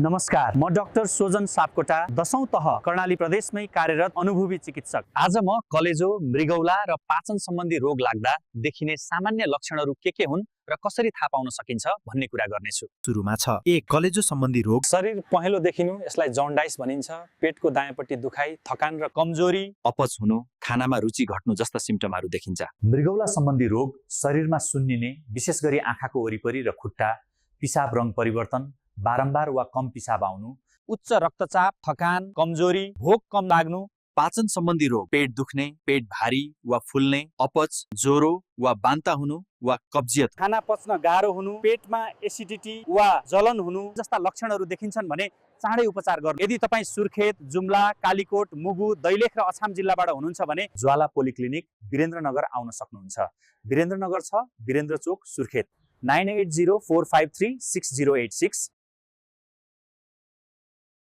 नमस्कार, म डाक्टर सोजन सापकोटा 10औं तह कर्णाली प्रदेशमै कार्यरत अनुभवी चिकित्सक। आज म कलेजो, मृगौला र पाचन सम्बन्धी रोग लाग्दा देखिने सामान्य लक्षणहरू के हुन् र कसरी थाहा पाउन सकिन्छ भन्ने कुरा गर्नेछु। सुरुमा छ 1 कलेजो सम्बन्धी रोग। शरीर पहेँलो देखिनु, यसलाई जन्डाइस भनिन्छ। पेटको दायाँपट्टि दुखाइ, थकान र कमजोरी, अपच हुनु, खानामा रुचि घट्नु जस्ता सिम्पटमहरू देखिन्छ। मृगौला सम्बन्धी रोग शरीरमा सुन्निने, विशेष गरी आँखाको वरिपरि र खुट्टा, पिसाब रङ परिवर्तन, बारम्बार वा कम पिसाब आउनु, उच्च रक्तचाप, थकान, कमजोरी, भोक कम लाग्नु। पाचन सम्बन्धी रोग, पेट दुख्ने, पेट भारी वा फुल्ने, अपच, ज्वरो वा बान्ता हुनु वा कब्जियत, खाना पच्न गाह्रो हुनु, पेटमा एसिडिटी वा जलन हुनु जस्ता लक्षणहरू देखिन्छन् भने चाँडै उपचार गर्नु। यदि तपाईँ सुर्खेत, जुम्ला, कालीकोट, मुगु, दैलेख र अछाम जिल्लाबाट हुनुहुन्छ भने ज्वाला पोलिक्लिनिक वीरेन्द्रनगर आउन सक्नुहुन्छ। वीरेन्द्रनगर छ, वीरेन्द्र चोक, सुर्खेत। 9804536086